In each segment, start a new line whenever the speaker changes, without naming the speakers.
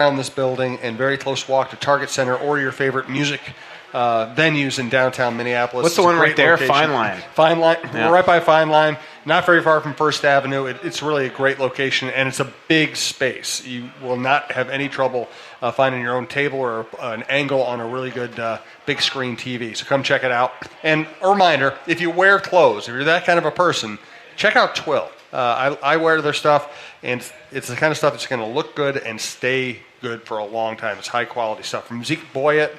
around this building and very close walk to Target Center or your favorite music venues in downtown Minneapolis.
What's the one right there?
Location.
Fine Line.
Fine Line.
Yeah.
We're right by Fine Line, not very far from First Avenue. It's really a great location, and it's a big space. You will not have any trouble finding your own table or an angle on a really good big screen TV. So come check it out. And a reminder, if you wear clothes, if you're that kind of a person, check out Twill. I wear their stuff, and it's the kind of stuff that's going to look good and stay good for a long time. It's high-quality stuff. From Zeke Boyett,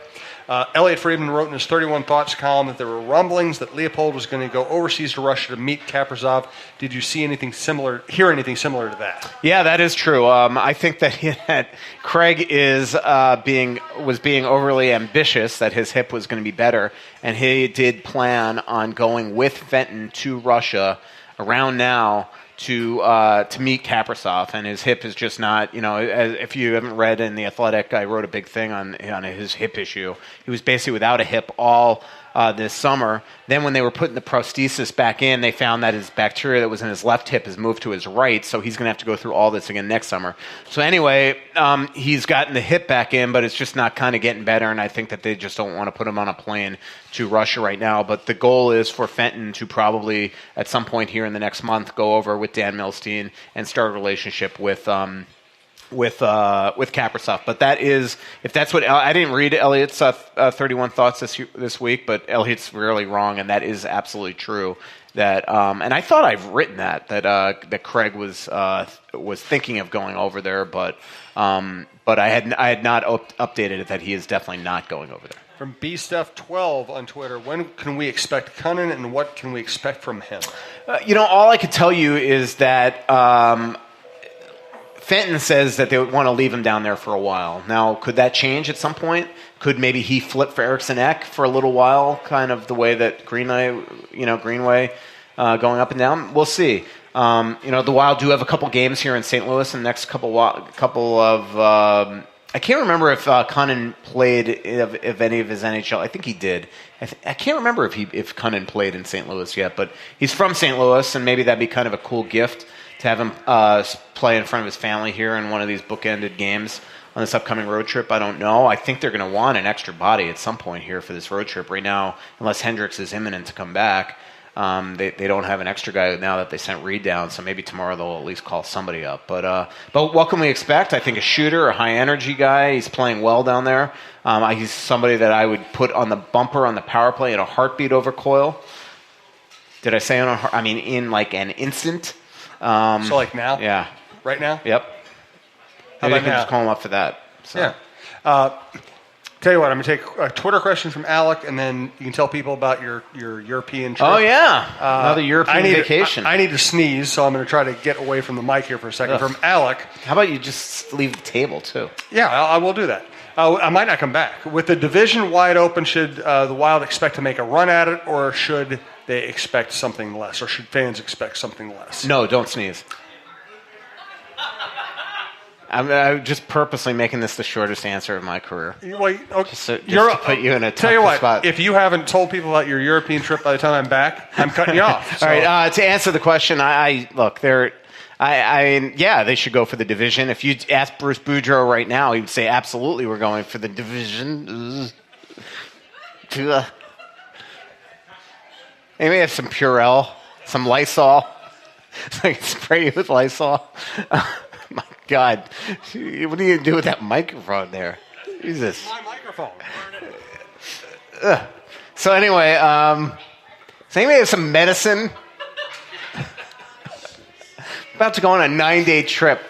Elliot Friedman wrote in his 31 Thoughts column that there were rumblings that Leopold was going to go overseas to Russia to meet Kaprizov. Did you see anything similar, hear anything similar to that?
Yeah, that is true. I think that Craig was being overly ambitious, that his hip was going to be better, and he did plan on going with Fenton to Russia around now to meet Kaprizov, and his hip is just not, if you haven't read in The Athletic, I wrote a big thing on his hip issue. He was basically without a hip all this summer. Then when they were putting the prosthesis back in, they found that his bacteria that was in his left hip has moved to his right, so he's going to have to go through all this again next summer. So anyway, he's gotten the hip back in, but it's just not kind of getting better, and I think that they just don't want to put him on a plane to Russia right now. But the goal is for Fenton to probably, at some point here in the next month, go over with Dan Milstein and start a relationship with Kaprizov. But that is, if that's what I didn't read Elliot's 31 Thoughts this week, but Elliot's really wrong, and that is absolutely true. That and I thought I've written that Craig was thinking of going over there, but I had not updated it that he is definitely not going over there.
From BStuff12 on Twitter, when can we expect Cunnin, and what can we expect from him?
All I could tell you is that Fenton says that they would want to leave him down there for a while. Now, could that change at some point? Could maybe he flip for Eriksson Ek for a little while, kind of the way that Greenway going up and down? We'll see. The Wild do have a couple games here in St. Louis in the next couple of. I can't remember if Cunnin played if any of his NHL. I think he did. I can't remember if Cunnin played in St. Louis yet, but he's from St. Louis, and maybe that'd be kind of a cool gift to have him play in front of his family here in one of these bookended games on this upcoming road trip. I don't know. I think they're going to want an extra body at some point here for this road trip. Right now, unless Hendricks is imminent to come back, they don't have an extra guy now that they sent Reed down, so maybe tomorrow they'll at least call somebody up. But what can we expect? I think a shooter, a high-energy guy. He's playing well down there. He's somebody that I would put on the bumper on the power play in a heartbeat over Coyle. Did I say in like an instant?
So like now?
Yeah.
Right now?
Yep.
How
Maybe
about
I can
now?
just call him up for that. So.
Yeah. Tell you what, I'm going to take a Twitter question from Alec, and then you can tell people about your European trip.
Oh, yeah. Another European vacation.
I need to sneeze, so I'm going to try to get away from the mic here for a second.
Ugh.
From Alec.
How about you just leave the table, too?
Yeah, I will do that. I might not come back. With the division wide open, should the Wild expect to make a run at it, or should they expect something less, or should fans expect something less?
No, don't sneeze. I'm just purposely making this the shortest answer of my career.
Well, okay.
Just to put you in a
tell you what,
spot.
If you haven't told people about your European trip by the time I'm back, I'm cutting you off. So.
All right, to answer the question, they should go for the division. If you ask Bruce Boudreau right now, he would say, absolutely, we're going for the division. Maybe have some Purell, some Lysol. So I can spray you with Lysol. My God. What are you going to do with that microphone there? Jesus.
My microphone.
So anyway, does anybody have some medicine? About to go on a 9-day trip.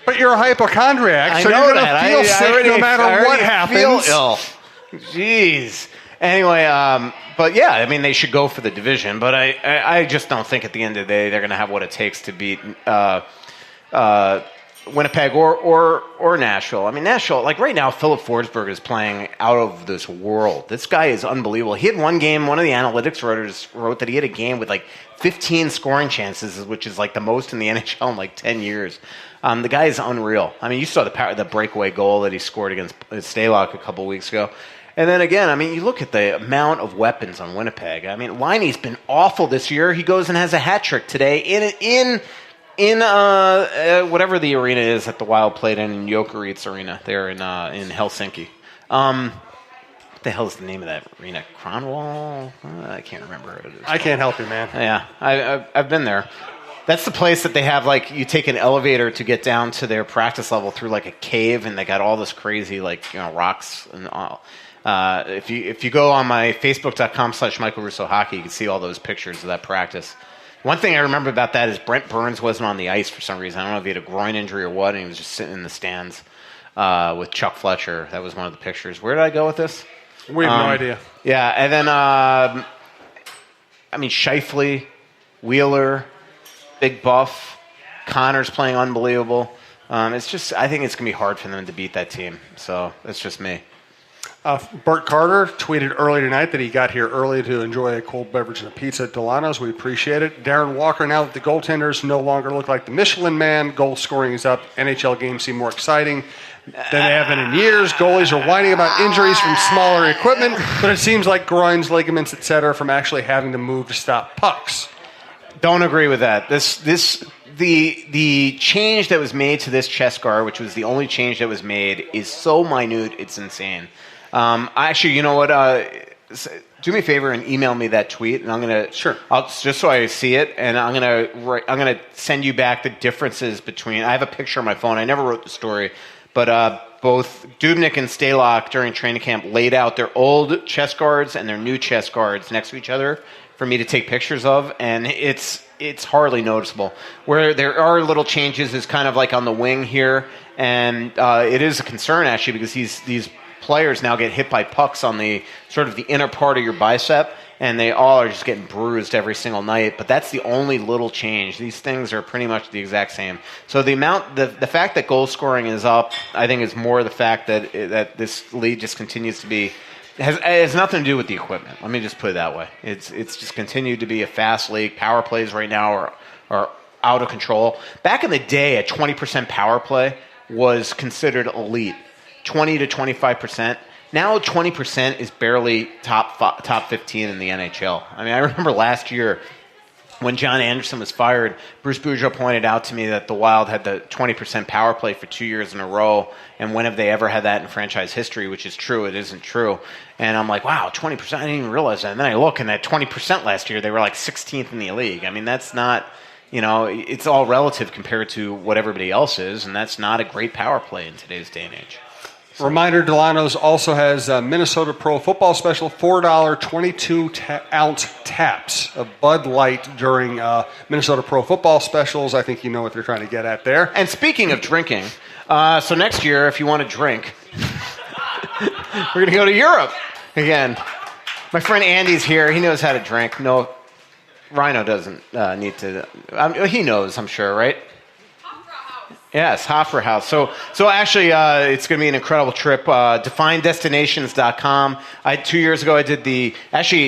But you're a hypochondriac, so you're going to feel sick no matter what happens.
I feel ill. Jeez. Anyway, but yeah, they should go for the division. But I just don't think at the end of the day they're going to have what it takes to beat Winnipeg or Nashville. Nashville, like right now, Philip Forsberg is playing out of this world. This guy is unbelievable. He had one game, one of the analytics writers wrote that he had a game with like 15 scoring chances, which is like the most in the NHL in like 10 years. The guy is unreal. You saw the breakaway goal that he scored against Stalock a couple weeks ago. And then again, you look at the amount of weapons on Winnipeg. Liney's been awful this year. He goes and has a hat trick today in In whatever the arena is that the Wild played in Jokerit's Arena, there in Helsinki. What the hell is the name of that arena? Kronwall? I can't remember.
I can't help you, man.
Yeah, I've been there. That's the place that they have, like, you take an elevator to get down to their practice level through, like, a cave, and they got all this crazy, like, rocks and all. If you go on my Facebook.com/Michael Russo Hockey, you can see all those pictures of that practice. One thing I remember about that is Brent Burns wasn't on the ice for some reason. I don't know if he had a groin injury or what, and he was just sitting in the stands with Chuck Fletcher. That was one of the pictures. Where did I go with this?
We have no idea.
Yeah, and then, Scheifele, Wheeler, Big Buff, Connor's playing unbelievable. It's just, I think it's going to be hard for them to beat that team. So that's just me.
Bert Carter tweeted early tonight that he got here early to enjoy a cold beverage and a pizza at Delano's. We appreciate it. Darren Walker, now that the goaltenders no longer look like the Michelin Man, goal scoring is up. NHL games seem more exciting than they have been in years. Goalies are whining about injuries from smaller equipment, but it seems like groins, ligaments, etc., from actually having to move to stop pucks.
Don't agree with that. The change that was made to this chest guard, which was the only change that was made, is so minute, it's insane. Actually, you know what? Do me a favor and email me that tweet, and I'm gonna just so I see it, and I'm gonna send you back the differences between. I have a picture on my phone. I never wrote the story, but both Dubnyk and Stalock during training camp laid out their old chest guards and their new chest guards next to each other for me to take pictures of, and it's hardly noticeable. Where there are little changes is kind of like on the wing here, and it is a concern actually because these players now get hit by pucks on the sort of the inner part of your bicep, and they all are just getting bruised every single night. But that's the only little change. These things are pretty much the exact same. So the fact that goal scoring is up, I think, is more the fact that this league just continues to be has nothing to do with the equipment. Let me just put it that way. It's just continued to be a fast league. Power plays right now are out of control. Back in the day, a 20% power play was considered elite. 20 to 25%. Now 20% is barely top 15 in the NHL. I mean, I remember last year when John Anderson was fired, Bruce Boudreau pointed out to me that the Wild had the 20% power play for 2 years in a row, and when have they ever had that in franchise history, which is true. It isn't true. And I'm like, wow, 20%? I didn't even realize that. And then I look, and at 20% last year, they were like 16th in the league. I mean, that's not, it's all relative compared to what everybody else is, and that's not a great power play in today's day and age.
Reminder, Delano's also has a Minnesota Pro Football Special, $4 22-ounce taps of Bud Light during Minnesota Pro Football Specials. I think you know what they're trying to get at there.
And speaking of drinking, so next year, if you want to drink, we're going to go to Europe again. My friend Andy's here. He knows how to drink. No, Rhino doesn't need to. He knows, I'm sure, right? Yes, Hoffer House. So actually, it's going to be an incredible trip. DefineDestinations.com. 2 years ago, I did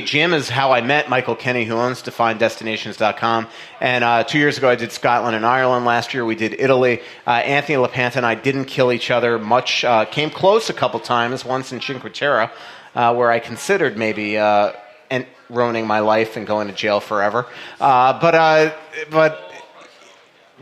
Jim is how I met Michael Kenny, who owns DefineDestinations.com. And 2 years ago, I did Scotland and Ireland. Last year, we did Italy. Anthony LaPanta and I didn't kill each other much. Came close a couple times, once in Cinque Terre, where I considered maybe ruining my life and going to jail forever.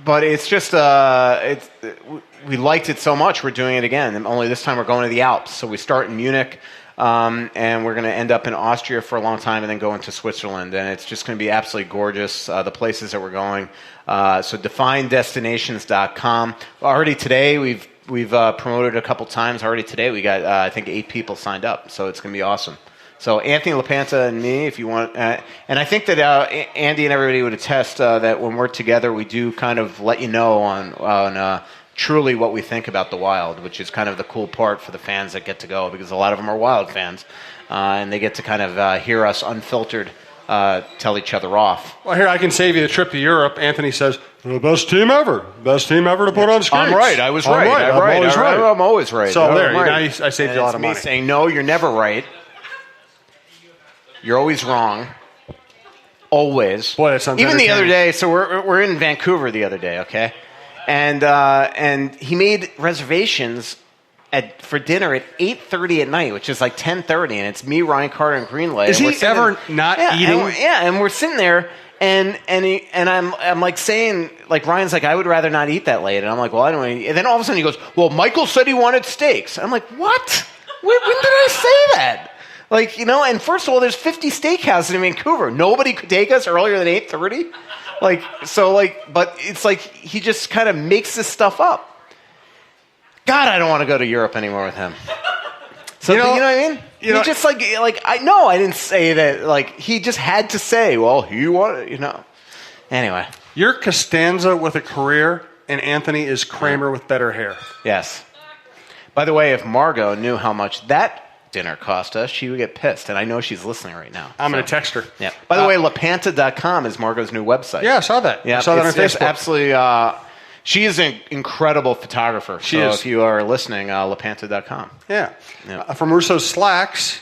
But it's just, we liked it so much, we're doing it again. Only this time we're going to the Alps. So we start in Munich, and we're going to end up in Austria for a long time and then go into Switzerland. And it's just going to be absolutely gorgeous, the places that we're going. So DefineDestinations.com. Already today, we've promoted a couple times. Already today, we got, I think, 8 people signed up. So it's going to be awesome. So Anthony LaPanta and me, if you want, and I think that Andy and everybody would attest that when we're together, we do kind of let you know on truly what we think about the Wild, which is kind of the cool part for the fans that get to go, because a lot of them are Wild fans, and they get to kind of hear us unfiltered tell each other off.
Well, here, I can save you the trip to Europe. Anthony says, the best team ever. Best team ever to put on skates.
I'm right. I was right.
I'm always right.
I'm always right.
So there,
right.
I saved you a lot of money.
Me saying, no, you're never right. You're always wrong. Always.
Boy, that sounds
even the other day. So we're in Vancouver the other day, okay? And he made reservations for dinner at 8:30 at night, which is like 10:30, and it's me, Ryan Carter, and Greenway.
Is he ever not eating?
And we're sitting there, And I'm like saying, like, Ryan's like, I would rather not eat that late. And I'm like, well, I don't eat. And then all of a sudden he goes, well, Michael said he wanted steaks. I'm like, what? When did I say that? Like, and first of all, there's 50 steakhouses in Vancouver. Nobody could take us earlier than 8:30. But it's like he just kind of makes this stuff up. God, I don't want to go to Europe anymore with him. So, you know what I mean? He just I didn't say that. Like, he just had to say, well, he wanted, Anyway.
You're Costanza with a career, and Anthony is Kramer with better hair.
Yes. By the way, if Margot knew how much that dinner cost us, she would get pissed. And I know she's listening right now.
I'm going to text her.
Yeah. By the way, lapanta.com is Margot's new website.
Yeah, I saw that.
Yeah,
I saw that on Facebook.
It's absolutely... she is an incredible photographer.
She is.
If you are listening, lapanta.com.
Yeah. From Russo's Slacks.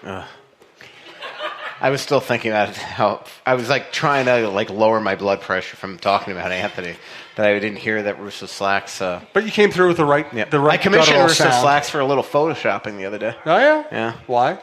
I was still thinking about how I was trying to lower my blood pressure from talking about Anthony, but I didn't hear that Russo Slacks.
But you came through with the right.
Yeah.
The right.
I commissioned Russo
sound.
Slacks for a little photoshopping the other day.
Oh yeah.
Yeah.
Why?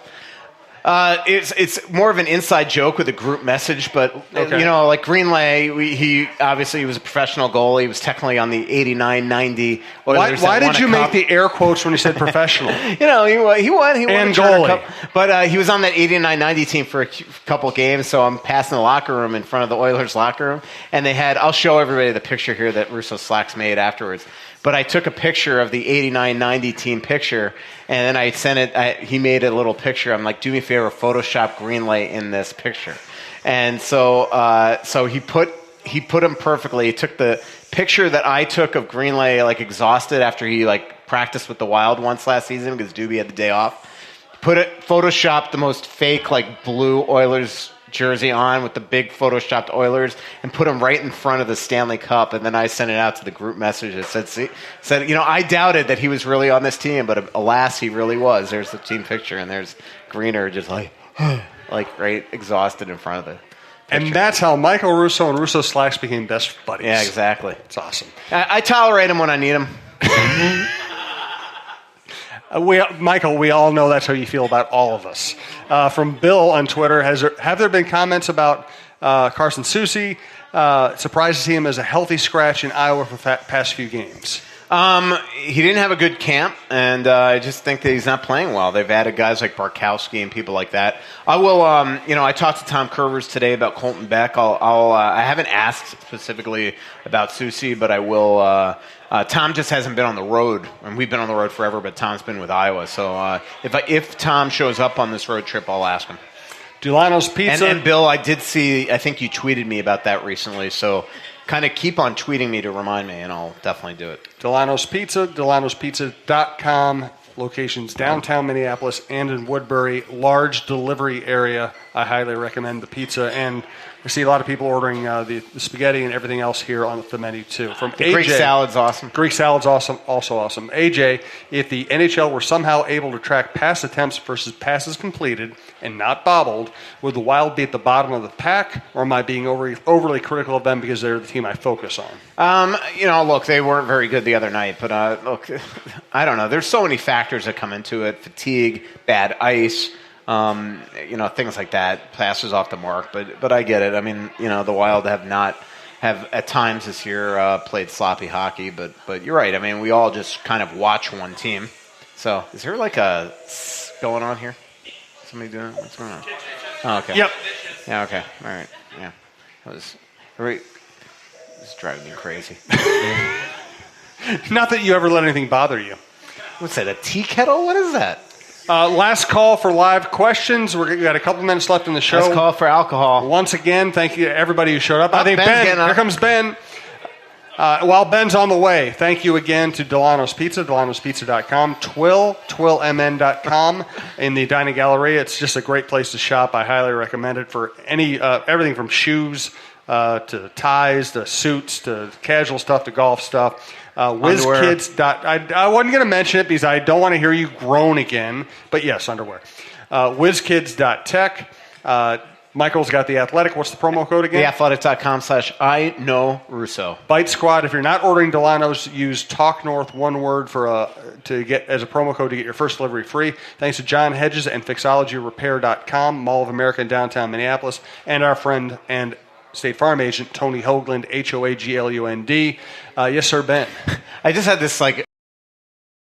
It's more of an inside joke with a group message, but
okay.
Like Greenlay, he obviously was a professional goalie. He was technically on the 89-90 Oilers.
Why did you make the air quotes when you said professional?
He won
and goalie.
But he was on that 89-90 team for a couple games, so I'm passing the locker room in front of the Oilers locker room, and they had. I'll show everybody the picture here that Russo Slacks made afterwards. But I took a picture of the 89-90 team picture, and then I sent it. He made a little picture. I'm like, do me a favor, Photoshop Greenlay in this picture. And so he put him perfectly. He took the picture that I took of Greenlay exhausted after he practiced with the Wild once last season because Doobie had the day off. Photoshopped the most fake blue Oilers jersey on with the big photoshopped Oilers and put him right in front of the Stanley Cup, and then I sent it out to the group message that said I doubted that he was really on this team, but alas, he really was. There's the team picture, and there's Greener just right exhausted in front of the picture.
And that's how Michael Russo and Russo Slacks became best buddies.
Yeah, exactly.
It's awesome.
I tolerate him when I need him.
Michael, we all know that's how you feel about all of us. From Bill on Twitter, have there been comments about Carson Soucy? Surprised to see him as a healthy scratch in Iowa for the past few games.
He didn't have a good camp, and I just think that he's not playing well. They've added guys like Barkowski and people like that. I will, I talked to Tom Curvers today about Colton Beck. I haven't asked specifically about Soucy, but I will. Tom just hasn't been on the road, and we've been on the road forever, but Tom's been with Iowa. So if Tom shows up on this road trip, I'll ask him.
Delano's Pizza.
And Bill, I did see, I think you tweeted me about that recently, so kind of keep on tweeting me to remind me, and I'll definitely do it.
Delano's Pizza, delanospizza.com, locations downtown Minneapolis and in Woodbury, large delivery area. I highly recommend the pizza, and I see a lot of people ordering the spaghetti and everything else here on the menu, too. From AJ,
Greek salad's awesome.
Greek salad's awesome, also awesome. AJ, if the NHL were somehow able to track pass attempts versus passes completed and not bobbled, would the Wild be at the bottom of the pack, or am I being overly critical of them because they're the team I focus on?
Look, they weren't very good the other night, but look, I don't know. There's so many factors that come into it: fatigue, bad ice, things like that, passes off the mark. But I get it. I mean, the Wild have at times this year played sloppy hockey, but you're right. I mean, we all just kind of watch one team. So is there a going on here? Somebody doing it? What's going on? Oh, okay.
Yep.
Yeah. Okay. All right. Yeah. This is driving me crazy.
Not that you ever let anything bother you.
What's that? A tea kettle? What is that?
Last call for live questions. We've got a couple minutes left in the show.
Last call for alcohol.
Once again, thank you to everybody who showed up. I think
Ben's
Ben. Here comes Ben. While Ben's on the way, thank you again to Delano's Pizza, delanospizza.com, twillmn.com in the Dining Galleria. It's just a great place to shop. I highly recommend it for everything from shoes to ties to suits to casual stuff to golf stuff. WizKids. I wasn't going to mention it because I don't want to hear you groan again, but yes, underwear. WizKids.tech. Michael's got The Athletic. What's the promo code again?
Theathletic.com/I know Russo.
Bite Squad. If you're not ordering Delano's, use Talk North one word to get as a promo code to get your first delivery free. Thanks to John Hedges and FixologyRepair.com, Mall of America in downtown Minneapolis, and our friend and State Farm agent Tony Hoagland, Hoaglund. Yes, sir, Ben.
I just had this